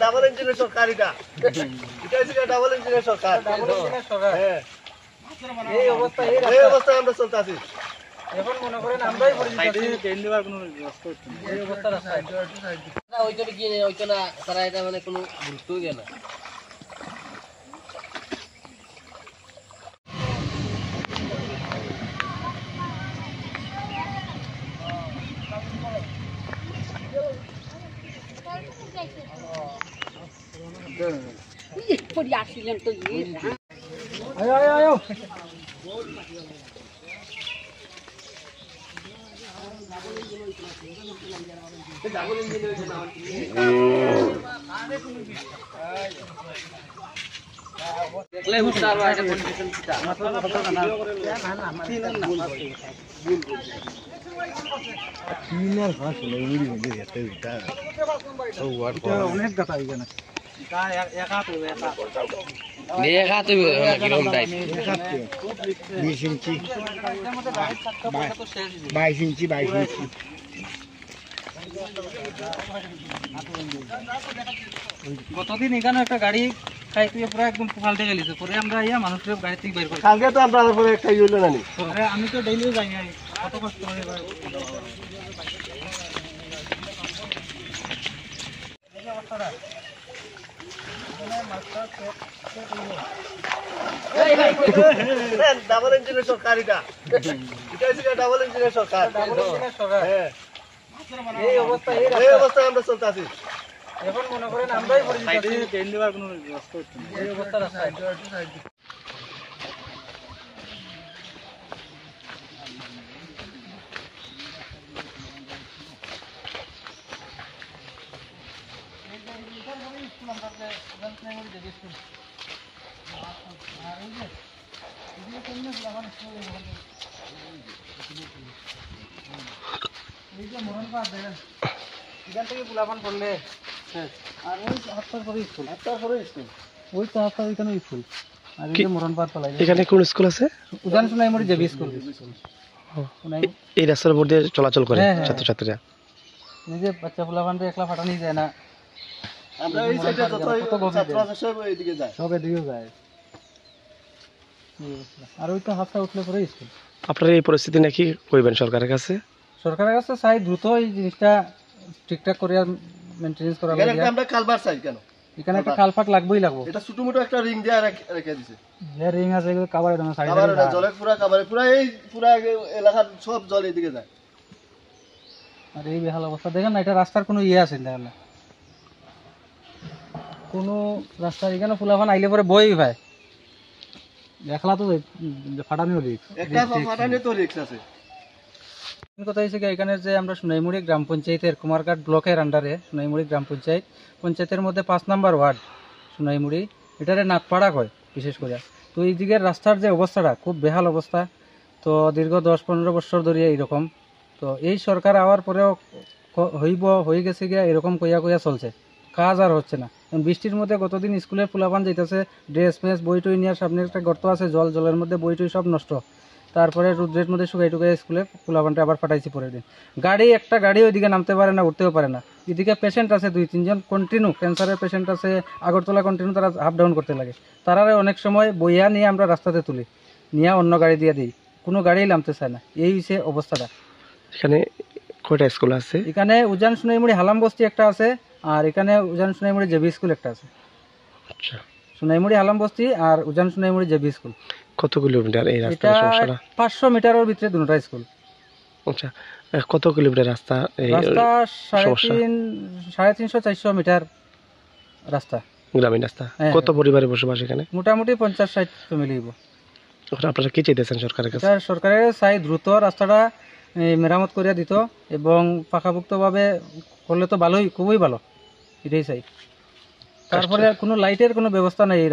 Double ইঞ্জিনের সরকার এটা double ইঞ্জিনের সরকার এই অবস্থায় আমরা চলতেছি এখন মনে করেন আমরাই এই অবস্থা রাস্তায় ওইটা কি ওইটা না তারা এটা মানে কোনো গুরুত্বই দেয় না। আয়ো অনেক কথা এখানে গতদিন এখানে একটা গাড়ি খাইতে পুরো একদম পাল্টে গেছে পরে আমরা মানুষের গাড়ি থেকে বের করি কালকে তো আমরা পরে একটা হইলো না আমি তো ডেইলি যাই না কত কষ্ট করে ডাবল ইঞ্জিনের সরকার এটা ডাবল ইঞ্জিনের সরকার এই অবস্থায় আমরা চলতেছি এখন মনে করেন আমরাই এই অবস্থা রাস্তায় এখান থেকে পুলাপান পড়লে আর ওই হাতটার পরে স্কুল ওই তো হাতটার ওইখানে স্কুল আর এই যে মরণপাত পালাই এখানে কোন স্কুল আছে উজান সোনাইমুড়ি জেবি স্কুল এই রাস্তার উপর দিয়ে চলাচল করে ছাত্রছাত্রীরা এই যে বাচ্চা পুলাপানটা একলা ফাটানি যায় না আমরা এই সাইডে যত ছাত্র আছে সব এইদিকে যায় আর ওই তো হাতটা উঠলে পরে স্কুল আপনারা এই পরিস্থিতি নাকি কইবেন সরকারের কাছে চাই দ্রুত এই জিনিসটা ঠিকঠাক করে মেইনটেনেন্স করা লাগে আমরা কালভার চাই কেন এখানে একটা কালপাট লাগবেই এটা ছোটমোটো একটা রিং দিয়ে রেখে দিয়েছে যে রিং আছে এগুলো কভার দেন সাইডে জলে পুরো কভারে পুরো এলাকার সব জল এদিকে যায় আর এই বেহাল অবস্থা দেখেন না এটা রাস্তার কোনো আছে দেখেন না কোনো রাস্তা এখানে ফুলাফান আইলে পরে বই ভাই দেখলা তো ফাটানিও রিস্ক একটা ফাটানি তো রিস্ক আছে কথা হচ্ছে এখানে যে আমরা সোনাইমুড়ি গ্রাম পঞ্চায়েতের কুমারঘাট ব্লকের আন্ডারে সোনাইমুড়ি গ্রাম পঞ্চায়েতের মধ্যে 5 নম্বর ওয়ার্ড সোনাইমুড়ি এটারে নাকপাড়া কয় বিশেষ করে তো এই দিকের রাস্তার যে অবস্থাটা খুব বেহাল অবস্থা তো দীর্ঘ 10-15 বছর ধরে এইরকম তো এই সরকার আওয়ার পরেও হয়ে গেছে গিয়া এরকম কইয়া চলছে কাজ আর হচ্ছে না বৃষ্টির মধ্যে গতদিন স্কুলের ফুলাপান যাইতেছে ড্রেস মেস বই টই নেওয়ার সামনে একটা গর্ত আছে জলের মধ্যে বই টই সব নষ্ট তারপরে রোদ্রের মধ্যে শুকাই স্কুলে ফুলাপানটা আবার ফাটাইছি পরের দিন একটা গাড়ি ওইদিকে নামতে পারে না উঠতেও পারে না এদিকে পেশেন্ট আছে 2-3 জন কন্টিনিউ ক্যান্সারের পেশেন্ট আছে আগরতলা কন্টিনিউ তারা আপ ডাউন করতে লাগে তারা অনেক সময় বইয়া নিয়ে আমরা রাস্তাতে তুলি নিয়ে অন্য গাড়ি দিয়ে দিই কোনো গাড়ি নামতে চায় না এই হচ্ছে অবস্থাটা এখানে কয়টা স্কুল আছে এখানে উজান সোনাইমুড়ি হালাম বস্তি একটা আছে আর এখানে উজান সোনাইমুড়ি জেবি স্কুল একটা আছে আচ্ছা সোনাইমুড়ি হালাম বস্তি আর উজান সোনাইমুড়ি জেবি স্কুল কত কিলোমিটার এই রাস্তার সমস্যাটা 500 মিটারের ভিতরে দুটোটা স্কুল আচ্ছা কত কিলোমিটার রাস্তা এই রাস্তা 350-400 মিটার রাস্তা গ্রামীণ রাস্তা কত পরিবারে বসবাস এখানে মোটামুটি 50-60 ফ্যামিলি হইব এখন আপনারা কি চাইতেছেন সরকারের কাছে সরকারের চাই দ্রুত রাস্তাটা মেরামত করিয়া দিত এবং পাকাপোক্তভাবে করলে তো ভালোই খুবই ভালো এটাই চাই তারপরে কোনো লাইটের কোনো ব্যবস্থা নাই এই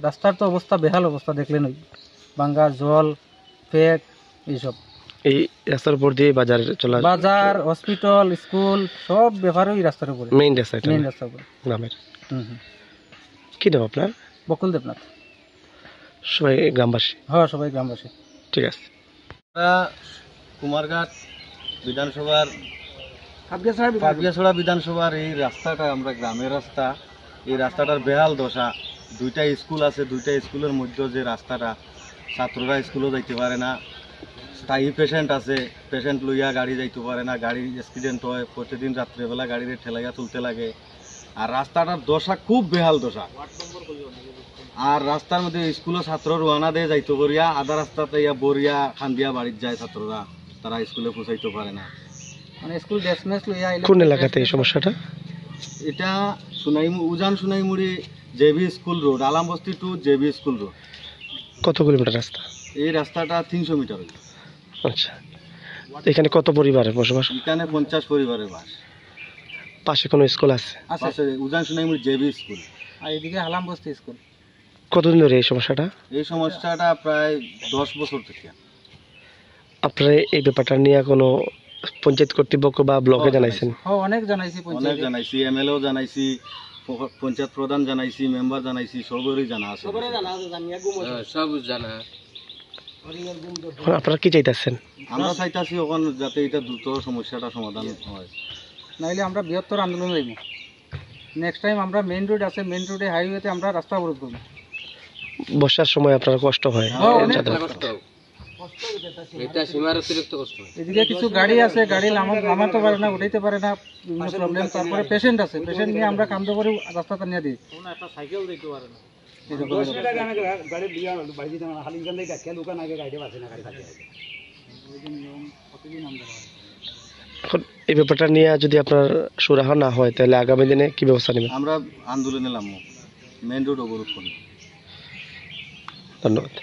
রাস্তার তো অবস্থা বেহাল অবস্থা দেখলেন ওই ভাঙ্গা জল ফেক এইসব এই রাস্তার উপর দিয়ে বাজার হসপিটাল স্কুল সব ব্যাপারই রাস্তার উপরে মেইন রাস্তার উপরে গ্রামের কি নাম আপনার বকুল দেবনাথ সবাই গ্রামবাসী হ্যাঁ সবাই গ্রামবাসী ঠিক আছে কুমারঘাট বিধানসভার পাপিয়াছড়া বিধানসভার এই রাস্তাটা আমরা গ্রামের রাস্তা, এই রাস্তাটার বেহাল দশা। দুইটা স্কুল আছে, দুইটা স্কুলের মধ্যে যে রাস্তাটা, ছাত্ররা স্কুলও যাইতে পারে না, স্থায়ী পেশেন্ট আছে, পেশেন্ট লইয়া গাড়ি যাইতে পারে না, গাড়ি অ্যাক্সিডেন্ট হয়, প্রতিদিন রাত্রেবেলা গাড়িতে ঠেলাইয়া তুলতে লাগে। আর রাস্তাটার দশা খুব বেহাল দশা। আর রাস্তার মধ্যে স্কুলের ছাত্র রোয়ানা দিয়ে যাইতে করিয়া আধা রাস্তাতে ইয়া বরিয়া খান্দিয়া বাড়ির যায় ছাত্ররা, তারা স্কুলে পৌঁছাইতে পারে না। মানে স্কুল ড্রেসমেস লইয়া কোন এলাকাতে এই সমস্যাটা? এটা Ujan Sonaimuri JB school road, Alambasti to JB school road. কত কিলোমিটার রাস্তা? এই রাস্তাটা 300 মিটার। আচ্ছা, এখানে কত পরিবারের বসবাস? এখানে 50 পরিবারের বাস। পাশে কোনো স্কুল আছে? পাশে উজান সোনাইমুড়ি জেবি স্কুল, আর এদিকে হালামবস্তি স্কুল। কতদিন ধরে এই সমস্যাটা? এই সমস্যাটা প্রায় 10 বছর থেকে। আপনারা এই ব্যাপারটা নিয়ে কোনো পঞ্চায়েত কর্তৃপক্ষ বা ব্লকে জানাইছেন? অনেক জানাইছি, অনেক জানাইছি, এমএলএও জানাইছি, পঞ্চায়েত প্রধান জানাইছি, মেম্বার জানাইছি, সবরই জানা আছে, সব জানা। এখন আপনারা কি চাইতেছেন? আমরা চাইতাছি ওখানে যাতে এটা দ্রুত সমস্যাটা সমাধান হয়, নাইলে আমরা বৃহত্তর আন্দোলন রইব। নেক্সট টাইম আমরা মেইন রোড আছে, মেইন রোডে হাইওয়েতে আমরা রাস্তা অবরোধ করব। বর্ষার সময় আপনার কষ্ট হয়? এদিকে কিছু গাড়ি আছে, গাড়ি নামাতে পারে না, উঠাইতে পারে না, বিভিন্ন প্রবলেম। তারপরে পেশেন্ট আছে, পেশেন্ট নিয়ে আমরা কান্দ করে রাস্তাটা নিয়ে দিই। এখন এই ব্যাপারটা নিয়ে যদি আপনার সুরাহা না হয় তাহলে আগামী দিনে কি ব্যবস্থা নেবেন? আমরা আন্দোলনে নামবো, মেইন রোড অবরোধ করব। ধন্যবাদ।